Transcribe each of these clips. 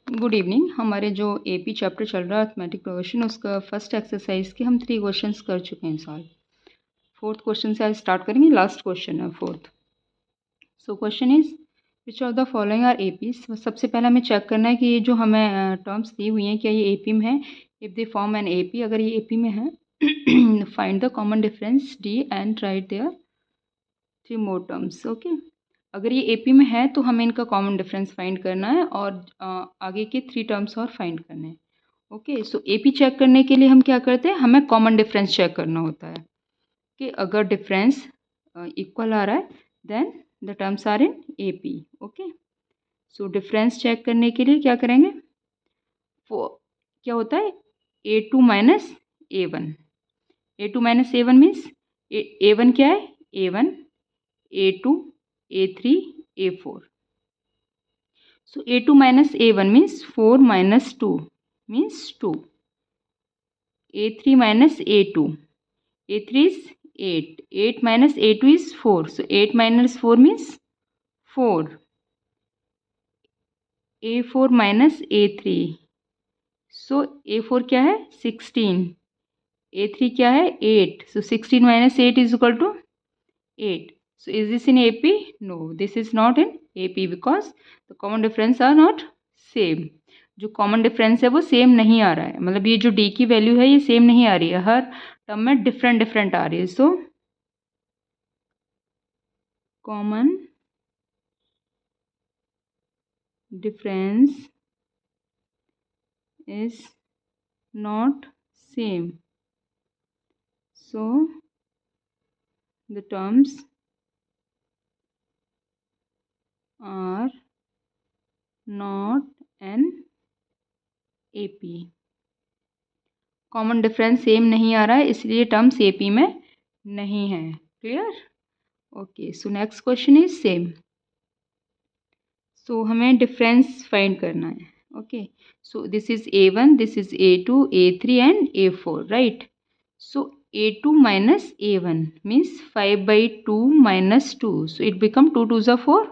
Good evening. हमारे जो AP chapter चल रहा है अर्थमेटिक प्रोग्रेशन, उसका फर्स्ट एक्सरसाइज के हम 3 क्वेश्चंस कर चुके हैं सॉल्व। फोर्थ क्वेश्चन से आज स्टार्ट करेंगे, लास्ट क्वेश्चन है fourth. So question is which of the following are APs. सबसे पहले हमें चेक करना है कि ये जो हमें टर्म्स दी हुई हैं क्या ये एपी में है। If they form an AP, अगर ये एपी में है find the common difference d and write there 3 more terms. Okay, अगर ये एपी में है तो हमें इनका कॉमन डिफरेंस फाइंड करना है और आगे के 3 टर्म्स और फाइंड करने हैं। ओके, सो एपी चेक करने के लिए हम क्या करते हैं, हमें कॉमन डिफरेंस चेक करना होता है कि अगर डिफरेंस इक्वल आ रहा है then the terms are in AP. Okay, so difference check करने के लिए क्या करेंगे, क्या होता है A2 minus A1। A2 minus A1 means A1 क्या है, A1, A2, A3, A4। So A2 minus A1 means 4 minus 2 means 2. A3 minus A2. A3 is 8. 8 minus A2 is 4. So 8 minus 4 means 4. A4 minus A3. So A4 क्या है 16. A3 क्या है 8. So 16 minus 8 is equal to 8. So is this in AP? No, this is not in AP because the common difference are not same. जो common difference है वो same नहीं आ रहा है, मतलब ये जो डी की वैल्यू है ये सेम नहीं आ रही है, हर टर्म में डिफरेंट डिफरेंट आ रही है। So common difference is not same, so the terms are not an AP. Common difference same नहीं आ रहा है इसलिए टर्म्स एपी में नहीं है। Clear? Okay, so next question is same. So हमें डिफरेंस फाइंड करना है। Okay, so this is A1, this is A2, A3 and A4, right. So A2 minus A1 means 5/2 minus 2, so it become 2 2s are 4,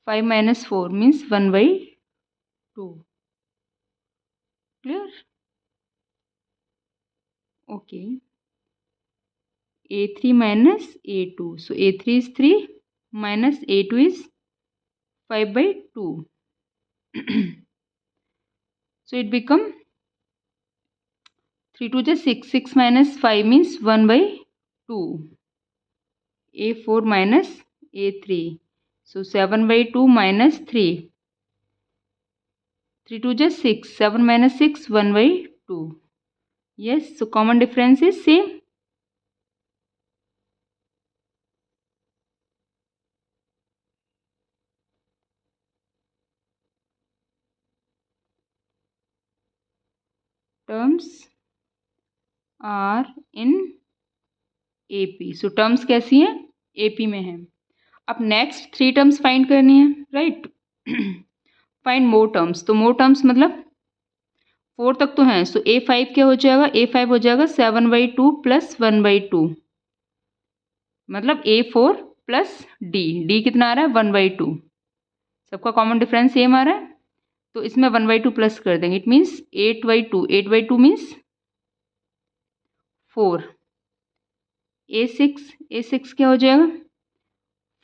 5 minus 4 means 1/2. Clear? Okay, A3 minus A2, so A3 is 3 minus A2 is 5/2. So it become 3 2 just 6, 6 minus 5 means 1/2. A4 minus A3, so 7/2 minus 3, 3 2 just 6, 7 minus 6 1/2. Yes, so common difference is same. Terms are in AP. So terms कैसी हैं, AP में हैं। अब next 3 terms find करनी है, right. Find more terms, तो मोर terms मतलब 4 तक तो हैं। सो A5 क्या हो जाएगा, A5 हो जाएगा 7/2 प्लस 1/2, मतलब A4 प्लस D कितना आ रहा है 1/2। सबका कॉमन डिफरेंस सेम आ रहा है तो इसमें 1/2 प्लस कर देंगे, इट मीन्स 8/2। 8/2 मीन्स 4। A6 क्या हो जाएगा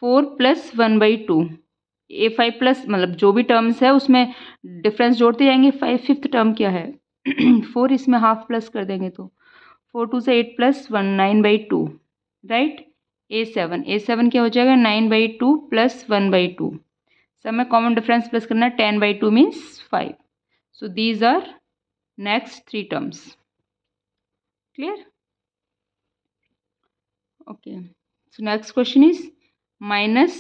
4 प्लस 1/2। A5 प्लस मतलब जो भी टर्म्स है उसमें डिफरेंस जोड़ते जाएंगे। 5th टर्म क्या है 4, इसमें हाफ प्लस कर देंगे तो 4 2 से 8 प्लस 1 9/2, राइट। A7 क्या हो जाएगा 9/2 प्लस 1/2। सब में कॉमन डिफरेंस प्लस करना है, 10/2 means 5। So these are next 3 terms. Clear? Okay, so next question is minus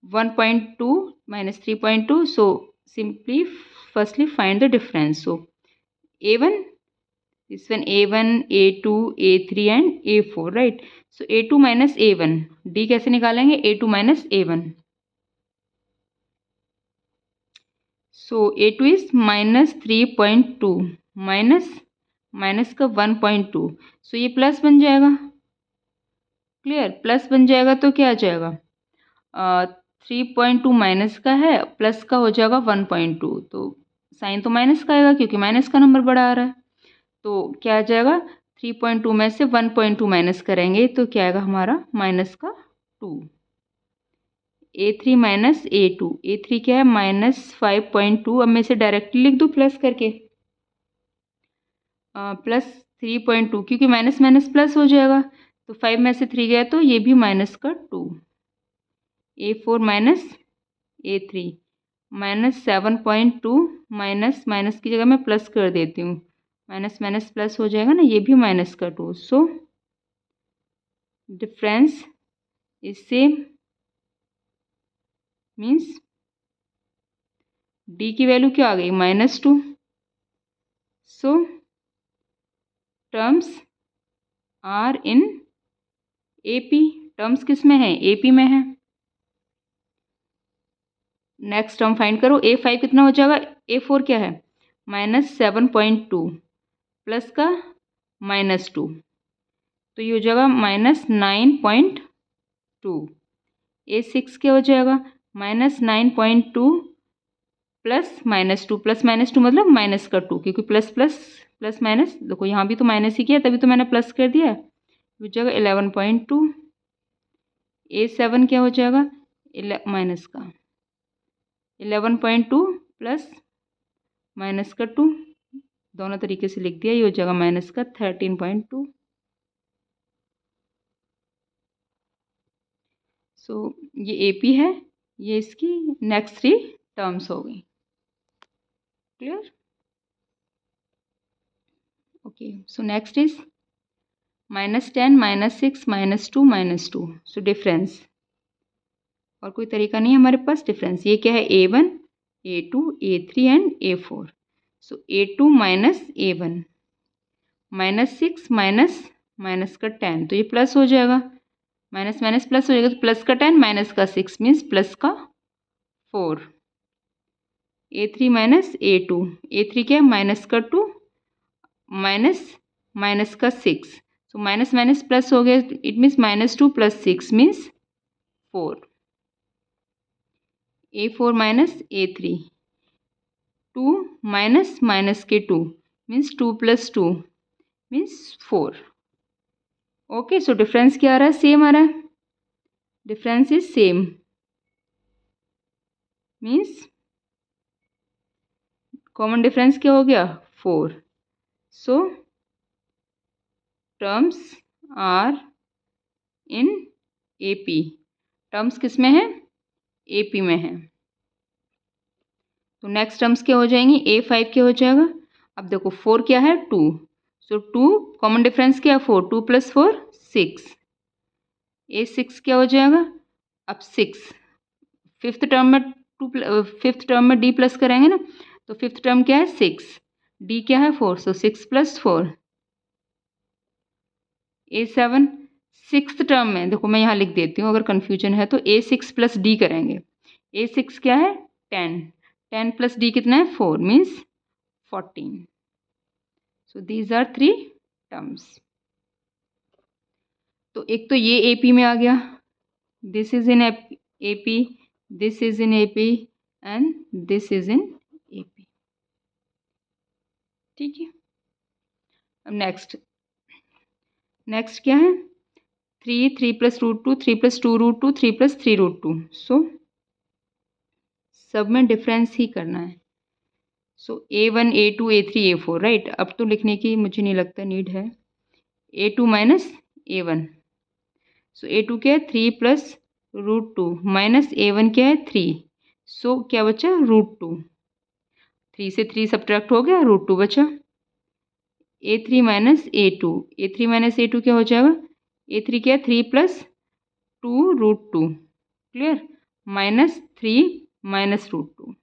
1.2 minus 3.2. So simply firstly find the difference. So A1, this one A1, A2, A3 and A4, right? So A2 minus A1, D कैसे निकालेंगे, A2 minus A1. So A2 is minus 3.2 minus का 1.2, सो ये plus बन जाएगा। Clear? Plus बन जाएगा तो क्या आ जाएगा 3.2 माइनस का है, प्लस का हो जाएगा 1.2, तो साइन तो माइनस का आएगा क्योंकि माइनस का नंबर बड़ा आ रहा है। तो क्या आ जाएगा, 3.2 में से 1.2 माइनस करेंगे तो क्या आएगा हमारा माइनस का 2। A3 माइनस A2, A3 क्या है -5.2, अब मैं इसे डायरेक्टली लिख दूँ प्लस करके, प्लस 3.2 क्योंकि माइनस माइनस प्लस हो जाएगा, तो 5 में से 3 गया तो ये भी माइनस का 2। A4 minus A3 -7.2, minus minus की जगह मैं प्लस कर देती हूँ, माइनस माइनस प्लस हो जाएगा ना, ये भी माइनस का 2। So difference is same, means D की वैल्यू क्या आ गई -2। So terms are in AP, terms किस में है, AP में है। नेक्स्ट टर्म फाइंड करो, A5 कितना हो जाएगा, A4 क्या है -7.2 प्लस का -2, तो ये हो जाएगा -9.2। A6 क्या हो जाएगा -9.2 प्लस -2, प्लस -2 मतलब माइनस का 2, क्योंकि प्लस प्लस प्लस माइनस, देखो यहाँ भी तो माइनस ही किया तभी तो मैंने प्लस कर दिया, हो जाएगा 11.2। A7 क्या हो जाएगा माइनस का 11.2 प्लस माइनस का 2, दोनों तरीके से लिख दिया, ये हो जाएगा माइनस का 13.2। सो ये AP है, ये इसकी नेक्स्ट 3 टर्म्स हो गई। Clear? Okay, so next is -10, -6, -2, -2। So difference, और कोई तरीका नहीं है हमारे पास डिफरेंस, ये क्या है A1, A2, A3 and A4। So A2 minus A1, -6 minus का 10, तो ये प्लस हो जाएगा, माइनस माइनस प्लस हो जाएगा, तो प्लस का 10 माइनस का 6 मीन्स प्लस का 4। A3 माइनस A2, A3 क्या है माइनस का 2 माइनस माइनस का 6, सो माइनस माइनस प्लस हो गया, it means -2 + 6 means 4। A4 minus A3, 2 minus minus के 2 means 2 + 2 means 4। Okay, so difference क्या आ रहा है, सेम आ रहा है, difference is same, means common difference क्या हो गया 4। So terms are in AP, terms किस में है AP में है। तो नेक्स्ट टर्म्स क्या हो जाएंगी, A5 क्या हो जाएगा, अब देखो 4 क्या है 2, सो 2 कॉमन डिफरेंस क्या है 4, 2 + 4 6। A6 क्या हो जाएगा, अब 6 फिफ्थ टर्म में फिफ्थ टर्म में D प्लस करेंगे ना, तो फिफ्थ टर्म क्या है 6, D क्या है 4, सो 6 + 4। A7 सिक्स्थ टर्म में, देखो मैं यहाँ लिख देती हूँ अगर कन्फ्यूजन है तो, A6 + D करेंगे, A6 क्या है 10, 10 + D कितना है 4 means 14। So these are 3 terms. तो एक तो ये AP में आ गया, this is in AP, this is in AP and this is in AP। ठीक है, अब नेक्स्ट क्या है 3, 3 + √2, 3 + 2 √2, 3 + 3 √2। सो सब में डिफरेंस ही करना है। सो A1, A2, A3, A4 right, अब तो लिखने की मुझे नहीं लगता नीड है। A2 माइनस A1, सो A2 क्या है 3 + √2 माइनस A1 क्या है 3, सो क्या बचा √2, 3 से 3 सब्ट्रैक्ट हो गया, √2 बचा। A3 minus A2, A3 minus A2 क्या हो जाएगा, A3 क्या है 3 + 2 √2, क्लियर, -3 माइनस √2,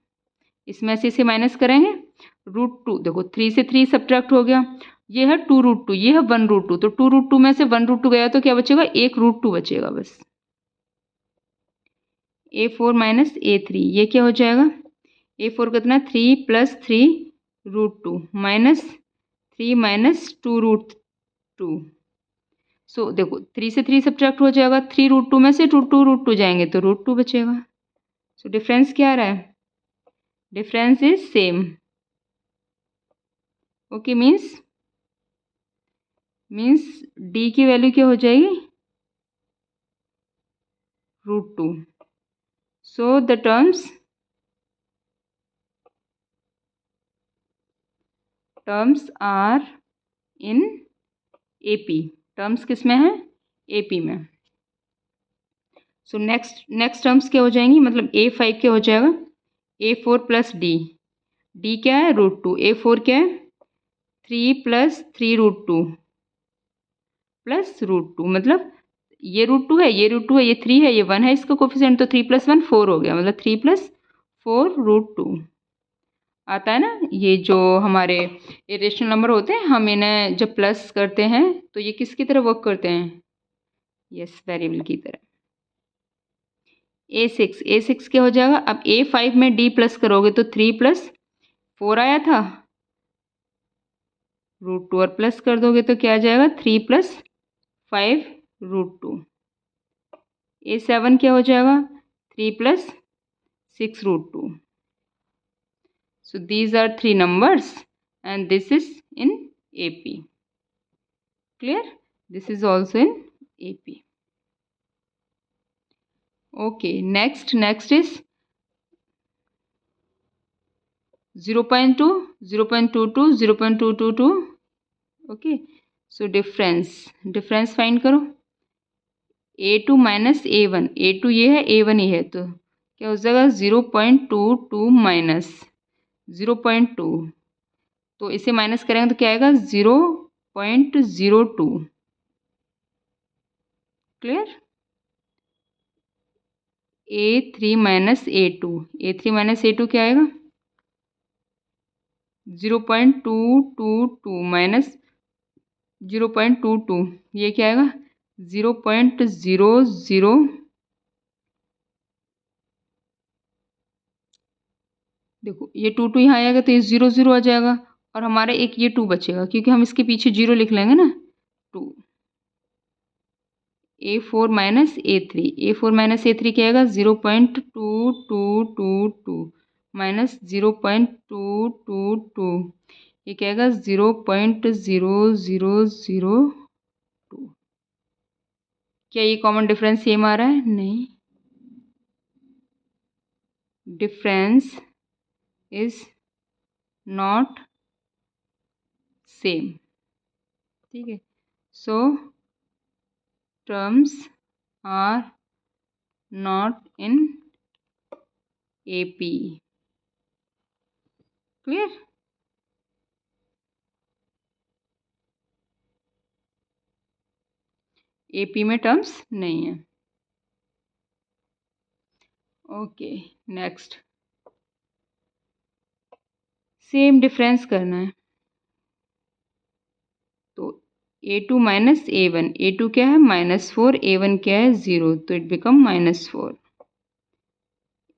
इसमें से इसे माइनस करेंगे, √2 देखो 3 से 3 सब्ट्रैक्ट हो गया, ये है 2 √2, ये है 1 √2, तो 2 √2 में से 1 √2 गया तो क्या बचेगा 1 √2 बचेगा बस। A4 माइनस A3, ये क्या हो जाएगा, A4 कितना 3 + 3 √2 माइनस 3 माइनस 2 √2, सो देखो 3 से 3 सब्ट्रैक्ट हो जाएगा, 3 √2 में से 2 √2 जाएंगे तो √2 बचेगा। सो डिफरेंस क्या आ रहा है? Difference is same. Okay, means D की वैल्यू क्या हो जाएगी? √2. So the terms are in AP. Terms किस में है? एपी में. सो नेक्स्ट टर्म्स क्या हो जाएंगी? मतलब A5 क्या हो जाएगा? A4 प्लस डी क्या है? √2. A4 क्या है? 3 प्लस 3√2 प्लस √2. मतलब ये √2 है, ये √2 है, ये 3 है, ये 1 है. इसका कोफिशिएंट तो 3 + 1 4 हो गया. मतलब 3 + 4 √2 आता है ना. ये जो हमारे इरेशनल नंबर होते हैं, हम इन्हें जब प्लस करते हैं तो ये किसकी तरह वर्क करते हैं? यस, वेरिएबल की तरह. A6 क्या हो जाएगा? अब A5 में D प्लस करोगे तो 3 + 4 आया था, √2 और प्लस कर दोगे तो क्या आ जाएगा? 3 + 5 √2. A7 क्या हो जाएगा? 3 + 6 √2. So these are 3 numbers and this is in AP. Clear? This is also in AP. Okay, next is 0.2, 0.22, 0.222. Okay, so difference find करो. A2 minus A1. A2 ये है, A1 ये है, तो क्या हो जाएगा? 0.22 माइनस 0.2. तो इसे माइनस करेंगे तो क्या आएगा? 0.02. Clear? A3 minus A2. A3 minus A2 क्या आएगा? 0.222 माइनस 0.22. ये क्या आएगा? 0.00. देखो ये 2 यहाँ आएगा तो ये 0 आ जाएगा और हमारा एक ये 2 बचेगा क्योंकि हम इसके पीछे 0 लिख लेंगे ना. 2. A4 minus A3. A4 minus A3 क्या आएगा? 0.2222 माइनस 0.222. ये क्या आएगा? 0.0002. क्या ये कॉमन डिफरेंस सेम आ रहा है? नहीं. Difference is not same. ठीक है. So terms are not in AP. Clear? AP में टर्म्स नहीं है. ओके, नेक्स्ट सेम डिफरेंस करना है. तो A2 minus A1. A2 क्या है? -4. A1 क्या है? 0. तो it become -4.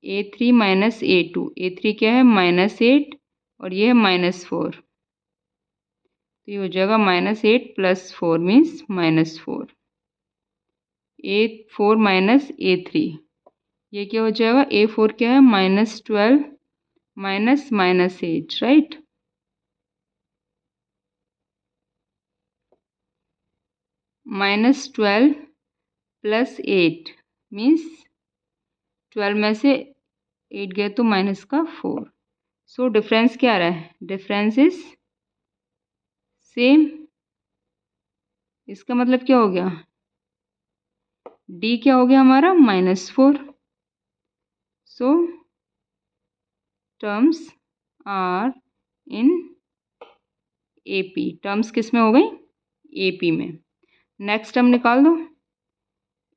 A3 minus A2. A3 क्या है? -8 और ये है -4. तो ये हो जाएगा -8 + 4 मीन्स -4. A4 minus A3. ये क्या हो जाएगा? A4 क्या है? -12 माइनस -8. राइट? -12 + 8 मीन्स 12 में से 8 गए तो -4. सो डिफरेंस क्या आ रहा है? Difference is same. इसका मतलब क्या हो गया? D क्या हो गया हमारा? -4. So terms are in AP. Terms किस में हो गई? AP में. नेक्स्ट टर्म निकाल दो.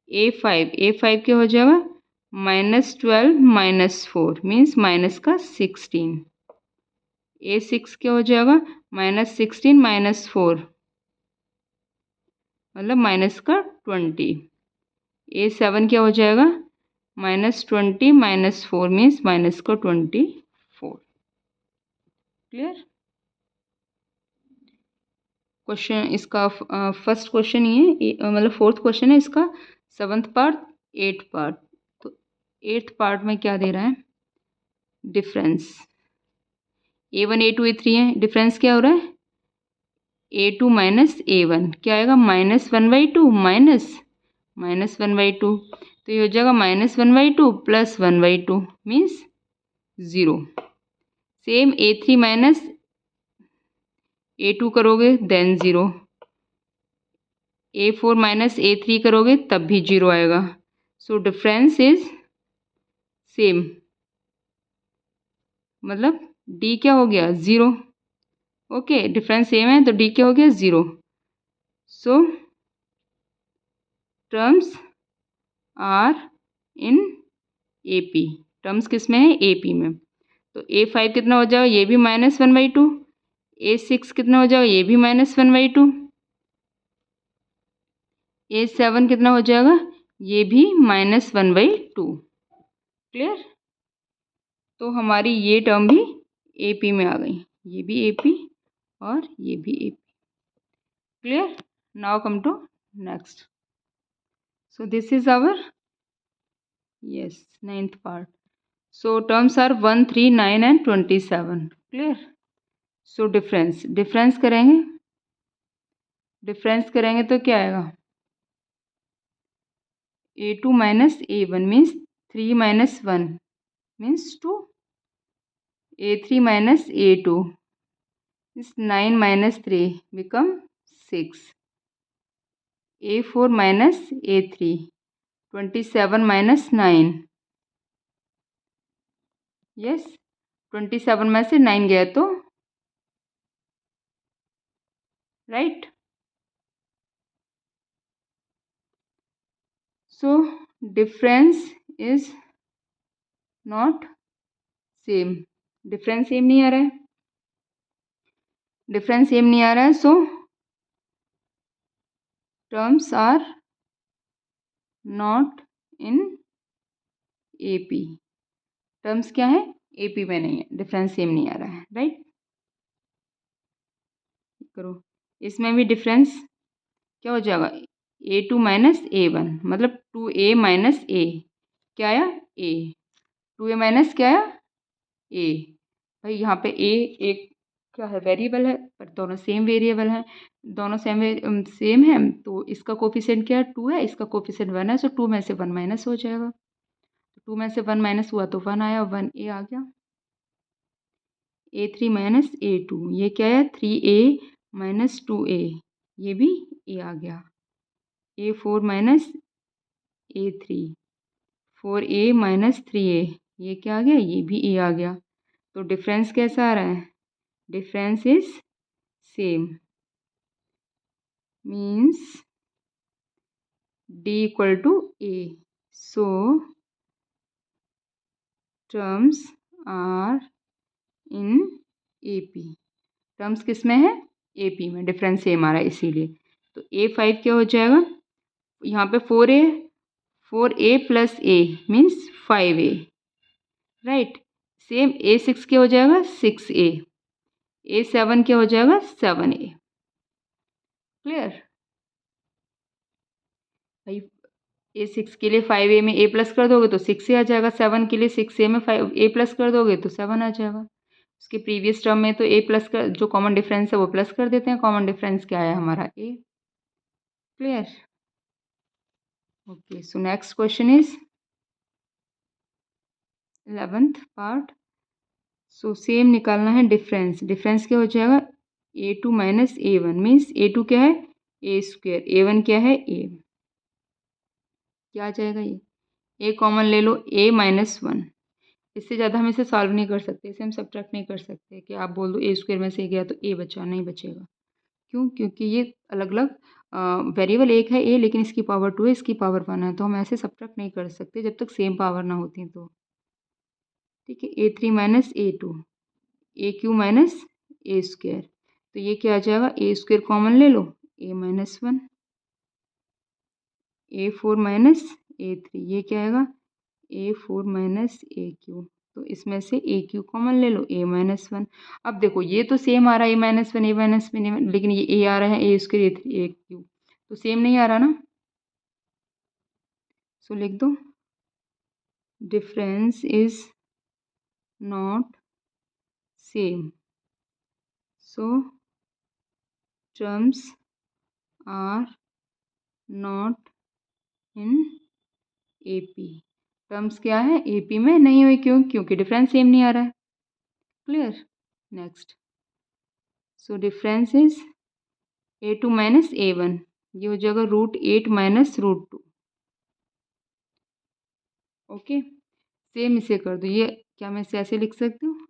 A5 क्या हो जाएगा? -12 - 4 मीन्स -16. A6 क्या हो जाएगा? -16 - 4 मतलब -20. A7 क्या हो जाएगा? -20 - 4 मीन्स -24. क्लियर? क्वेश्चन इसका फर्स्ट क्वेश्चन ये मतलब 4th क्वेश्चन है इसका 7th पार्ट 8th पार्ट. तो 8th पार्ट में क्या दे रहा है, डिफरेंस A1 A2 A3 है, डिफरेंस क्या हो रहा है A2 माइनस A1, क्या आएगा -1/2 -1/2, तो ये हो जाएगा -1/2 + 1/2 means 0। Same A3 minus A2 करोगे देन 0, A4 माइनस A3 करोगे तब भी 0 आएगा। सो डिफरेंस इज सेम, मतलब D क्या हो गया 0। ओके, डिफरेंस सेम है तो D क्या हो गया 0। So terms are in AP, terms किस में है AP में। तो A5 कितना हो जाएगा, ये भी -1/2, A6 कितना हो जाएगा, ये भी -1/2, A7 कितना हो जाएगा, ये भी -1/2। क्लियर, तो हमारी ये टर्म भी AP में आ गई, ये भी AP और ये भी AP। Clear, now come to next. So this is our yes 9th part. So terms are 1 3 9 and 27। clear, so difference करेंगे तो क्या आएगा, A2 minus A1 means 3 minus 1 means 2, A3 minus A2 means 9 minus 3 become 6, A4 minus A3 27 minus 9, yes 27 में से 9 गया तो right. So difference is not same, difference same नहीं आ रहा है, डिफरेंस सेम नहीं आ रहा है। So terms are not in AP, terms क्या है AP में नहीं है, डिफरेंस सेम नहीं आ रहा है, राइट। करो, इसमें भी डिफरेंस क्या हो जाएगा, A2 माइनस A1 मतलब 2A माइनस A, क्या आया A, 2A माइनस क्या आया A। भाई यहाँ पे A एक क्या है वेरिएबल है, पर दोनों सेम वेरिएबल हैं, दोनों सेम है, तो इसका कोफिशिएंट क्या है 2 है, इसका कोफिशिएंट 1 है, सो 2 में से 1 माइनस हो जाएगा, 2 में से 1 माइनस हुआ तो 1 आया, 1A आ गया। A3 माइनस A2 ये क्या है 3A माइनस 2A, ये भी A आ गया। A4 minus A3 4A minus 3A, ये क्या आ गया, ये भी A आ गया। तो डिफरेंस कैसा आ रहा है, difference is same means D equal to A। So terms are in AP, terms किस में है AP में, डिफरेंस सेम आ रहा है इसीलिए। तो A5 क्या हो जाएगा, यहाँ पे 4A plus A means 5A, right. Same A6 क्या हो जाएगा 6A, A7 क्या हो जाएगा 7A। क्लियर, भाई A6 के लिए 5A में A प्लस कर दोगे तो 6A आ जाएगा, 7 के लिए 6A में 5A प्लस कर दोगे तो 7 आ जाएगा। उसके प्रीवियस टर्म में तो A प्लस का जो कॉमन डिफरेंस है वो प्लस कर देते हैं, कॉमन डिफरेंस क्या है हमारा A। Clear, okay, so next question is 11th part. So same निकालना है डिफरेंस, डिफरेंस क्या हो जाएगा A2 minus A1 means A2 क्या है A स्क्वेयर, A1 क्या है A, क्या आ जाएगा ये A कॉमन ले लो A माइनस 1, इससे ज़्यादा हम इसे सॉल्व नहीं कर सकते, इसे हम सब्ट्रैक्ट नहीं कर सकते कि आप बोल दो A स्क्वेयर में से गया तो A बचा, नहीं बचेगा। क्यों, क्योंकि ये अलग अलग वेरिएबल एक है A लेकिन इसकी पावर 2 है, इसकी पावर 1 है, तो हम ऐसे सब्ट्रैक्ट नहीं कर सकते जब तक सेम पावर ना होती तो। ठीक है, A3 minus A2 AQ minus A square, तो ये क्या आ जाएगा A स्क्वेयर कॉमन ले लो A minus 1, A4 minus A3 ये क्या आएगा A4 माइनस AQ, तो इसमें से AQ कॉमन ले लो A माइनस 1। अब देखो ये तो सेम आ रहा है A माइनस 1 A माइनस 1, लेकिन ये A आ रहा है A स्क्वेयर A3 AQ, तो सेम नहीं आ रहा ना, सो लिख दो difference is not same, so terms are not in AP. Terms क्या है, AP में नहीं हुई, क्यों? क्योंकि डिफरेंस सेम नहीं आ रहा है। Clear? Next, so difference is A2 minus A1, ये हो जाएगा √8 माइनस √2। ओके, सेम इसे कर दो, ये क्या मैं इसे ऐसे लिख सकती हूँ,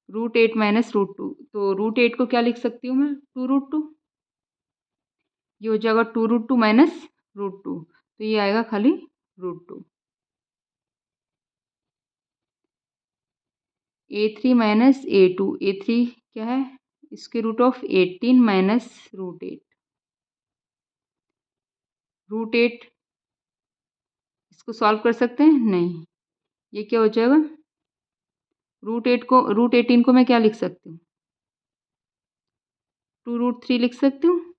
√8 माइनस √2, तो √8 को क्या लिख सकती हूँ मैं, 2√2। ये हो जाएगा 2√2 माइनस √2, तो ये आएगा खाली √2। A3 माइनस A2, A3 क्या है, इसके रूट ऑफ 18 माइनस √8। √8 इसको सॉल्व कर सकते हैं? नहीं, ये क्या हो जाएगा, √18 को मैं क्या लिख सकती हूँ, 2√3 लिख सकती हूँ?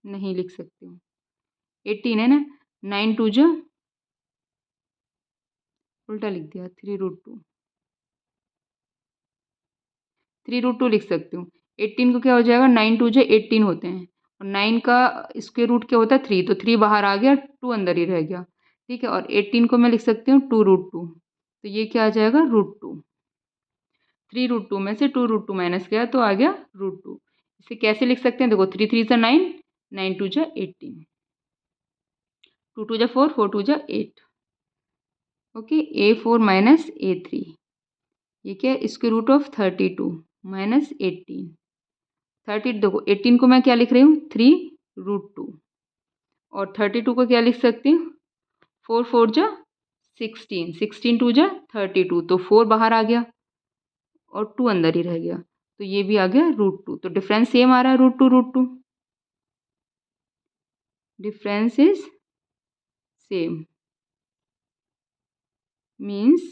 नहीं लिख सकती हूँ, 18 है ना, 9 2 जो, उल्टा लिख दिया, 3√2, 3√2 लिख सकती हूँ। 18 को क्या हो जाएगा, 9 2 जो 18 होते हैं, और 9 का स्क्वायर रूट क्या होता है, 3, तो 3 बाहर आ गया, 2 अंदर ही रह गया। ठीक है, और 18 को मैं लिख सकती हूँ 2√2, तो ये क्या आ जाएगा, √2। 3√2 में से 2√2 माइनस किया तो आ गया √2। इसे कैसे लिख सकते हैं, देखो 3 3 जा 9, 9 2 जा 18, 2 2 जा 4, 4 2 जा 8। ओके, A4 माइनस A3, ये क्या है, स्क्वायर रूट ऑफ 32 माइनस 18। 30 देखो 18 को मैं क्या लिख रही हूँ, 3√2, और 32 को क्या लिख सकती हूँ, 4 4 जा 16, 16 2 जा 32, तो 4 बाहर आ गया और 2 अंदर ही रह गया, तो ये भी आ गया √2। तो डिफरेंस सेम आ रहा है, √2 difference is same, means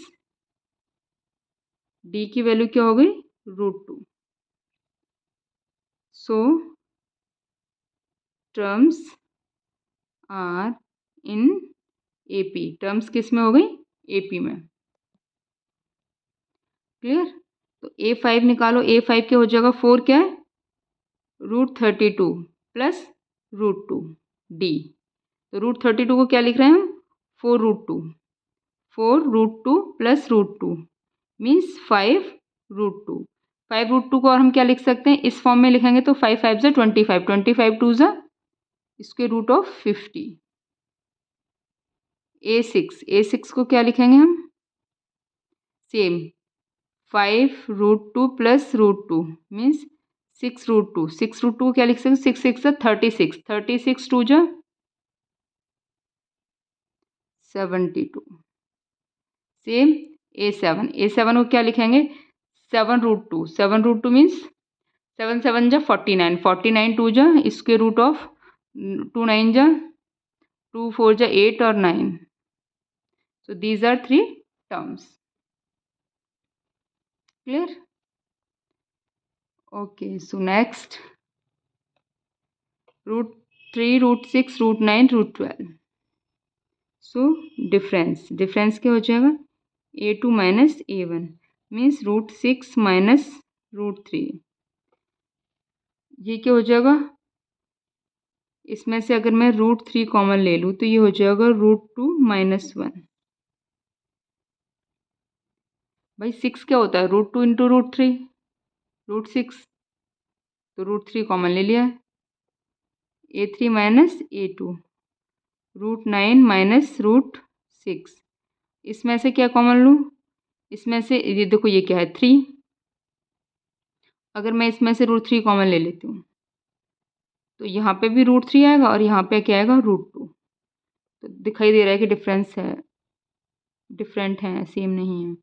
D की वैल्यू क्या हो गई, √2। So terms are in AP, terms किस में हो गई, AP में। क्लियर? तो A5 निकालो, A5 क्या हो जाएगा, 4 क्या है, √32 प्लस √2 D, तो √32 को क्या लिख रहे हैं हम, 4√2, 4√2 प्लस √2 मीन्स 5√2। 5√2 को और हम क्या लिख सकते हैं, इस फॉर्म में लिखेंगे तो 5 5 जा 25, 25 2 जा स्क्वायर रूट ऑफ 50। A6 को क्या लिखेंगे हम, सेम 5√2 प्लस √2 मीन्स 6√2, 6√2 को क्या लिख सकते हैं, 6 6 जा 36, 36 2 जा 72। सेम A7 को क्या लिखेंगे, 7√2, 7√2 मीन्स 7 7 जा 49, 49 2 जा स्क्वायर रूट ऑफ 2 9 जा 2 4 जा 8 और 9। So these are 3 terms. Clear? Okay, so next √3, √6, √9, √12. So difference क्या हो जाएगा, A2 minus A1 means √6 minus √3। ये क्या हो जाएगा, इसमें से अगर मैं √3 कॉमन ले लूँ तो ये हो जाएगा √2 माइनस 1। भाई 6 क्या होता है, √2 इंटू √3, √6, तो √3 कॉमन ले लिया है। A3 माइनस A2, √9 माइनस √6, इसमें से क्या कॉमन लूँ, इसमें से ये देखो ये क्या है 3, अगर मैं इसमें से √3 कॉमन ले लेती हूँ तो यहाँ पे भी √3 आएगा और यहाँ पे क्या आएगा, √2। तो दिखाई दे रहा है कि डिफरेंस है, डिफरेंट है, सेम नहीं है।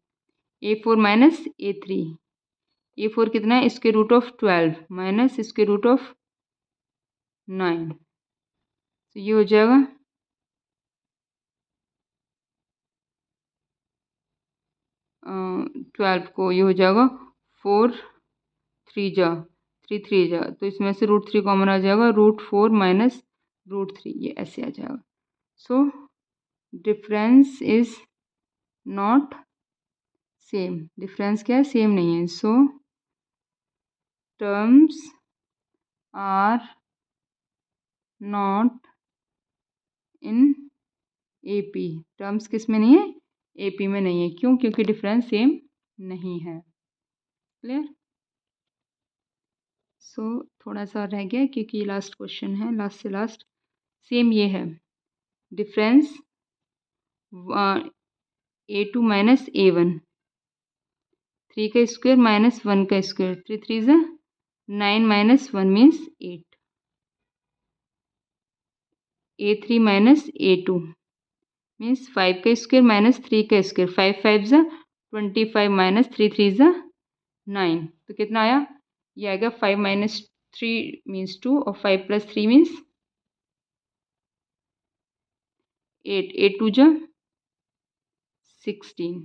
A4 माइनस A3, A4 कितना है, इसके रूट ऑफ 12 माइनस इसके रूट ऑफ 9, तो ये हो जाएगा 12 को, ये हो जाएगा 4 3 जा 3 3 जा, तो इसमें से √3 कॉमन आ जाएगा, √4 माइनस √3, ये ऐसे आ जाएगा। So difference is not same, difference क्या है, सेम नहीं है. So terms are not in AP. Terms किस में नहीं है, AP में नहीं है. क्यों? क्योंकि डिफरेंस सेम नहीं है. क्लियर. सो थोड़ा सा रह गया क्योंकि लास्ट क्वेश्चन है, लास्ट से लास्ट. सेम ये है, डिफरेंस A2 माइनस A1, 3 का स्क्वायर माइनस 1 का स्क्वायर, 3 3 ज़ा 9 minus 1 means 8. A3 minus A2 means 5 का स्क्वायर माइनस 3 का स्क्वायर, 5 5 ज़ा 25 माइनस 3 3 ज़ा 9. तो कितना आया, ये आएगा 5 माइनस 3 मीन्स 2 और 5 प्लस 3 मीन्स 8. 8 2 ज़ा 16.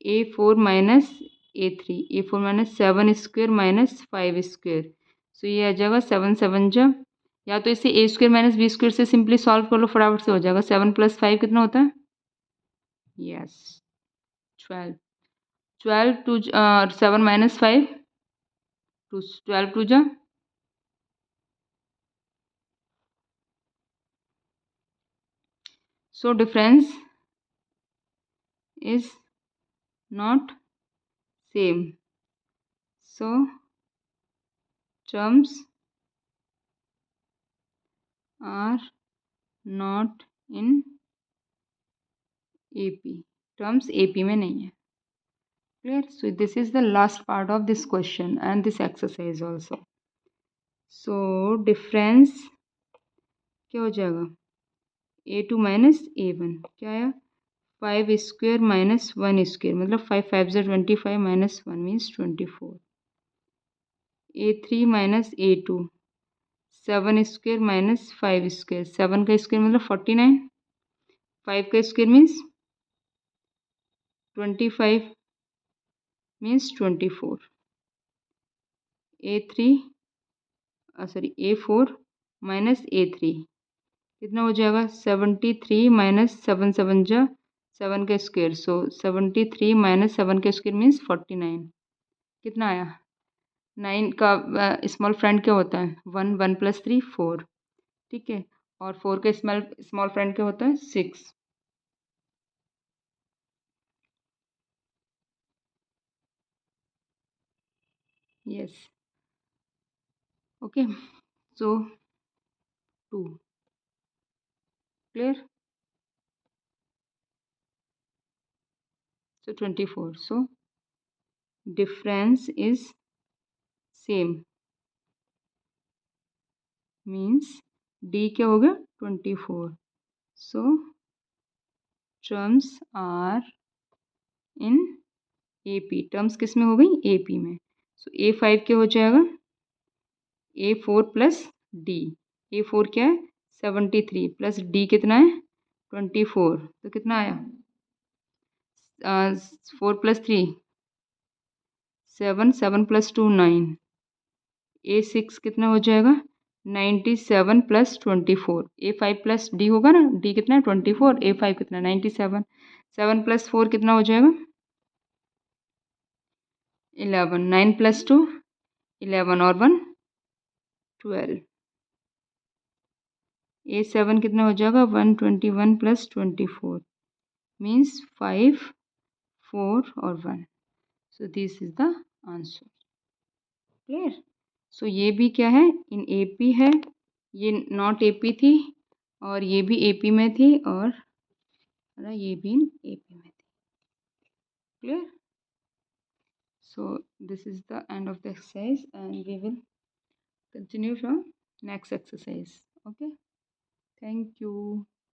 A4 minus A3, A4 minus 7 square minus 5 square. So ये आ जाएगा 7 7 जा, या तो इसे A square minus B square से सिंपली सॉल्व कर लो, फटाफट से हो जाएगा. 7 प्लस 5 कितना होता है, यस 12. 12 टू 7 माइनस 5 टू 12 टू जा, so difference is not same, so terms are not in AP. terms AP में नहीं है. Clear. So this is the last part of this question and this exercise also. So difference क्या हो जाएगा, A2 minus A1 क्या आया, 5 square minus 1 square, मतलब 5 5 ज़ा 25 minus 1 means 24. A3 minus A2, 7 square minus 5 square, 7 का स्क्वायर मतलब 49, 5 का square means 25 means 24. A4 minus A3 कितना हो जाएगा, 73 माइनस 7 7 जा 7 का स्क्वायर, सो 73 माइनस 7 का स्क्वायर मीन्स 49. कितना आया, 9 का स्मॉल फ्रेंड क्या होता है, 1 1 प्लस 3 4. ठीक है, और 4 का स्मॉल फ्रेंड क्या होता है, 6. Yes. Okay. So 2. Clear. So 24. So difference is same means D क्या हो गया, 24. So terms are in AP. terms किस में हो गई, AP में. So A5 क्या हो जाएगा, A4 प्लस D. A4 क्या है, 73 प्लस D कितना है, 24. तो कितना आया, 4 प्लस 3 7, 7 प्लस 2 9. A6 कितना हो जाएगा, 97 प्लस 24. A5 प्लस D होगा ना, D कितना है 24, A5 कितना 97. 7 प्लस 4 कितना हो जाएगा, 11. 9 प्लस 2 11 और 1 12. A7 कितना हो जाएगा, 121 प्लस 24 मीन्स 5 4 और 1. So this is the answer. Clear. So ये भी क्या है, इन AP है, ये नॉट AP थी, और ये भी AP में थी, और ये भी इन AP में थी. Clear. So this is the end of the exercise and we will continue from next exercise. Okay, thank you.